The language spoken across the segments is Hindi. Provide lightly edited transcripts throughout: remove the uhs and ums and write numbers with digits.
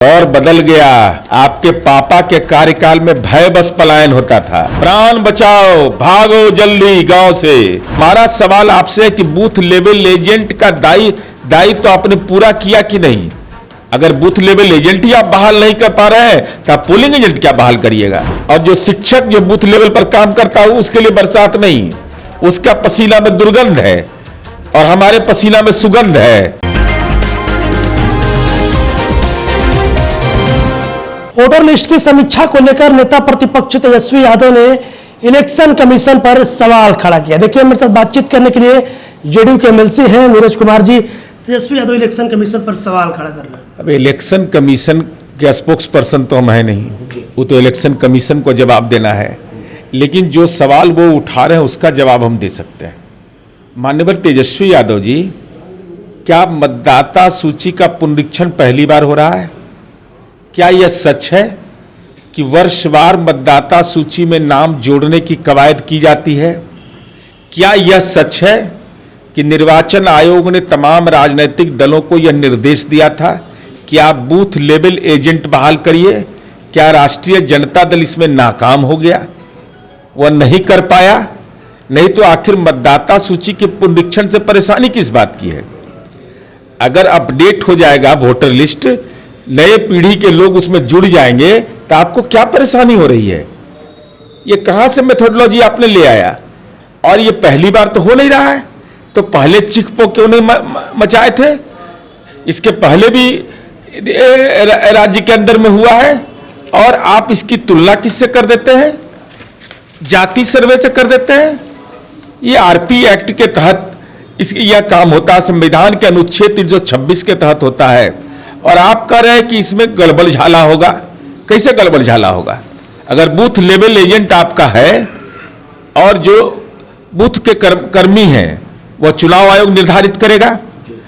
और बदल गया। आपके पापा के कार्यकाल में भय बस पलायन होता था। प्राण बचाओ, भागो जल्दी गांव से। हमारा सवाल आपसे है कि बूथ लेवल एजेंट का दायित्व तो आपने पूरा किया कि नहीं। अगर बूथ लेवल एजेंट ही आप बहाल नहीं कर पा रहे हैं तो आप पोलिंग एजेंट क्या बहाल करिएगा। और जो शिक्षक जो बूथ लेवल पर काम करता है उसके लिए बरसात नहीं, उसका पसीना में दुर्गंध है और हमारे पसीना में सुगंध है। वोटर लिस्ट की समीक्षा को लेकर नेता प्रतिपक्ष तेजस्वी यादव ने इलेक्शन कमीशन पर सवाल खड़ा किया। देखिए, मेरे साथ बातचीत करने के लिए जेडीयू के एमएलसी हैं नीरज कुमार जी। तेजस्वी यादव इलेक्शन कमीशन पर सवाल खड़ा कर रहे हैं। अब इलेक्शन कमीशन के स्पोक्स पर्सन तो हम है नहीं, वो तो इलेक्शन कमीशन को जवाब देना है। लेकिन जो सवाल वो उठा रहे हैं उसका जवाब हम दे सकते हैं। माननीय तेजस्वी यादव जी, क्या मतदाता सूची का पुनरीक्षण पहली बार हो रहा है? क्या यह सच है कि वर्षवार मतदाता सूची में नाम जोड़ने की कवायद की जाती है? क्या यह सच है कि निर्वाचन आयोग ने तमाम राजनीतिक दलों को यह निर्देश दिया था कि आप बूथ लेवल एजेंट बहाल करिए? क्या राष्ट्रीय जनता दल इसमें नाकाम हो गया, वह नहीं कर पाया? नहीं तो आखिर मतदाता सूची के पुनरीक्षण से परेशानी किस बात की है? अगर अपडेट हो जाएगा वोटर लिस्ट, नए पीढ़ी के लोग उसमें जुड़ जाएंगे तो आपको क्या परेशानी हो रही है? ये कहां से मेथोडोलॉजी आपने ले आया? और ये पहली बार तो हो नहीं रहा है, तो पहले चिखपो क्यों नहीं मचाए थे? इसके पहले भी राज्य के अंदर में हुआ है और आप इसकी तुलना किससे कर देते हैं? जाति सर्वे से कर देते हैं। ये आरपी एक्ट के तहत यह काम होता है, संविधान के अनुच्छेद 326 के तहत होता है। और आप कह रहे हैं कि इसमें गड़बड़ झाला होगा। कैसे गड़बड़ झाला होगा? अगर बूथ लेवल एजेंट आपका है और जो बूथ के कर्मी हैं वह चुनाव आयोग निर्धारित करेगा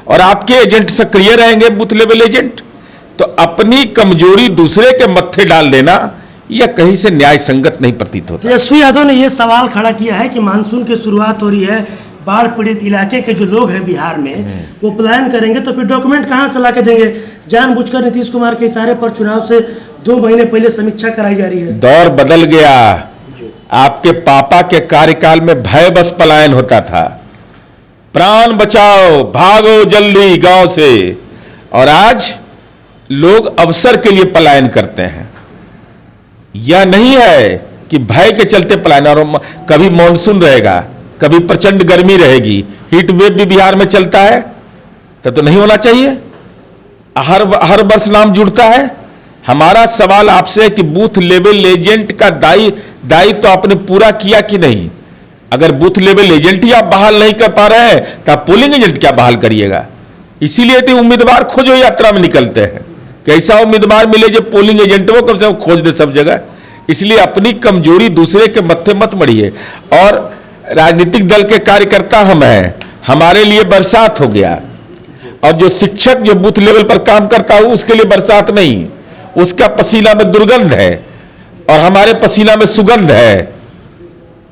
और आपके एजेंट सक्रिय रहेंगे बूथ लेवल एजेंट, तो अपनी कमजोरी दूसरे के मत्थे डाल देना यह कहीं से न्याय संगत नहीं प्रतीत होता। तेजस्वी यादव ने यह सवाल खड़ा किया है कि मानसून की शुरुआत हो रही है, बाढ़ पीड़ित इलाके के जो लोग हैं बिहार में वो पलायन करेंगे तो फिर डॉक्यूमेंट कहां से ला के देंगे? जानबूझकर नीतीश कुमार के इशारे पर चुनाव से 2 महीने पहले समीक्षा कराई जा रही है। दौर बदल गया। आपके पापा के कार्यकाल में भय बस पलायन होता था। प्राण बचाओ, भागो जल्दी गांव से। और आज लोग अवसर के लिए पलायन करते हैं। यह नहीं है कि भय के चलते पलायन। और कभी मानसून रहेगा, कभी प्रचंड गर्मी रहेगी, हीट वेव भी बिहार में चलता है, तो नहीं होना चाहिए। हर वर्ष नाम जुड़ता है। हमारा सवाल आपसे है कि बूथ लेवल एजेंट का दायित्व तो आपने पूरा किया कि नहीं। अगर बूथ लेवल एजेंट ही आप बहाल नहीं कर पा रहे हैं तो आप पोलिंग एजेंट क्या बहाल करिएगा। इसीलिए तो उम्मीदवार खोजो यात्रा में निकलते हैं कि ऐसा उम्मीदवार मिले जो पोलिंग एजेंट वो कम से कम खोज दे सब जगह। इसलिए अपनी कमजोरी दूसरे के मत्थे मत मढ़िए। और राजनीतिक दल के कार्यकर्ता हम हैं, हमारे लिए बरसात हो गया। और जो शिक्षक जो बूथ लेवल पर काम करता है उसके लिए बरसात नहीं, उसका पसीना में दुर्गंध है और हमारे पसीना में सुगंध है।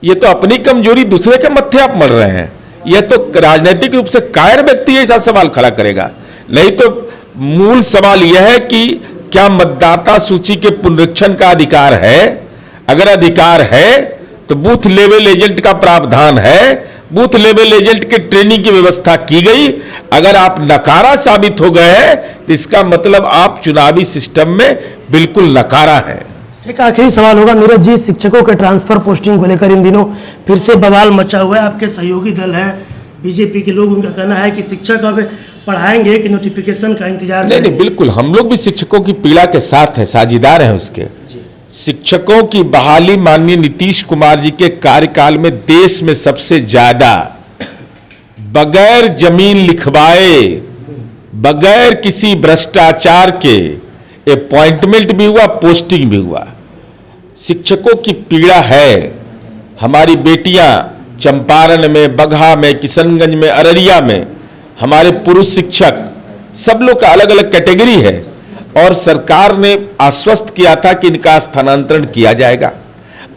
ये तो अपनी कमजोरी दूसरे के मत्थे आप मर रहे हैं। यह तो राजनीतिक रूप से कायर व्यक्ति ऐसा सवाल खड़ा करेगा। नहीं तो मूल सवाल यह है कि क्या मतदाता सूची के पुनरीक्षण का अधिकार है? अगर अधिकार है तो बूथ लेवल एजेंट का प्रावधान है, बूथ लेवल एजेंट के ट्रेनिंग की व्यवस्था की गई। अगर आप नकारा साबित हो गए हैं तो इसका मतलब आप चुनावी सिस्टम में बिल्कुल नकारा है। एक आखिरी सवाल होगा नीरज जी, शिक्षकों के ट्रांसफर पोस्टिंग को लेकर इन दिनों फिर से बवाल मचा हुआ है। आपके सहयोगी दल है बीजेपी के लोग, उनका कहना है कि शिक्षक अब पढ़ाएंगे कि नोटिफिकेशन का इंतजार नहीं, बिल्कुल हम लोग भी शिक्षकों की पीड़ा के साथ है, साझीदार हैं उसके। शिक्षकों की बहाली माननीय नीतीश कुमार जी के कार्यकाल में देश में सबसे ज्यादा बगैर जमीन लिखवाए, बगैर किसी भ्रष्टाचार के अपॉइंटमेंट भी हुआ, पोस्टिंग भी हुआ। शिक्षकों की पीड़ा है। हमारी बेटियां चंपारण में, बगहा में, किशनगंज में, अररिया में, हमारे पुरुष शिक्षक, सब लोग का अलग अलग कैटेगरी है। और सरकार ने आश्वस्त किया था कि इनका स्थानांतरण किया जाएगा।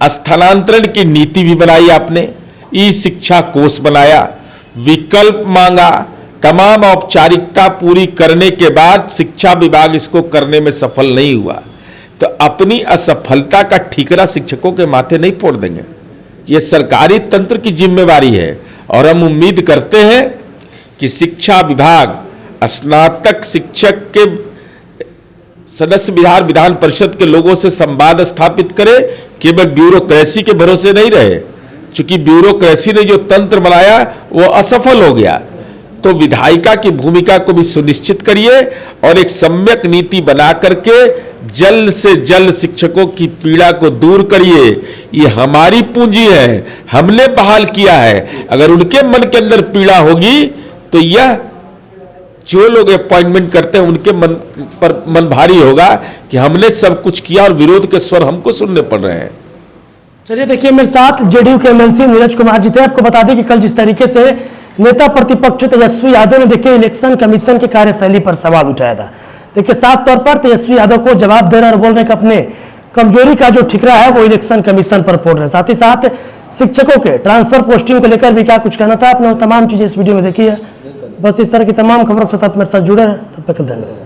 स्थानांतरण की नीति भी बनाई आपने, ई शिक्षा कोष बनाया, विकल्प मांगा, तमाम औपचारिकता पूरी करने के बाद शिक्षा विभाग इसको करने में सफल नहीं हुआ, तो अपनी असफलता का ठीकरा शिक्षकों के माथे नहीं फोड़ देंगे। ये सरकारी तंत्र की जिम्मेवारी है और हम उम्मीद करते हैं कि शिक्षा विभाग स्नातक शिक्षक के सदस्य बिहार विधान परिषद के लोगों से संवाद स्थापित करे, केवल ब्यूरोक्रेसी के भरोसे नहीं रहे। चूंकि ब्यूरोक्रेसी ने जो तंत्र बनाया वो असफल हो गया, तो विधायिका की भूमिका को भी सुनिश्चित करिए और एक सम्यक नीति बना करके जल्द से जल्द शिक्षकों की पीड़ा को दूर करिए। ये हमारी पूंजी है, हमने बहाल किया है। अगर उनके मन के अंदर पीड़ा होगी तो यह जो लोग अपॉइंटमेंट करते हैं उनके मन पर मन भारी होगा कि हमने सब कुछ किया और विरोध के स्वर हमको सुनने पड़ रहे हैं। चलिए देखिए, मेरे साथ जेडीयू के एमएलसी नीरज कुमार जी थे। आपको बता दें कि कल जिस तरीके से नेता प्रतिपक्ष तेजस्वी यादव ने देखिए इलेक्शन कमीशन की कार्यशैली पर सवाल उठाया था। देखिए साफ तौर पर तेजस्वी यादव को जवाब दे रहे और बोल रहे कि अपने कमजोरी का जो ठिकरा है वो इलेक्शन कमीशन पर फोड़ रहे हैं। साथ ही साथ शिक्षकों के ट्रांसफर पोस्टिंग को लेकर भी क्या कुछ कहना था, आपने तमाम चीजें इस वीडियो में देखी है। बस इस तरह की तमाम खबरों के साथ मेरे साथ जुड़े हैं। तब तक धन्यवाद।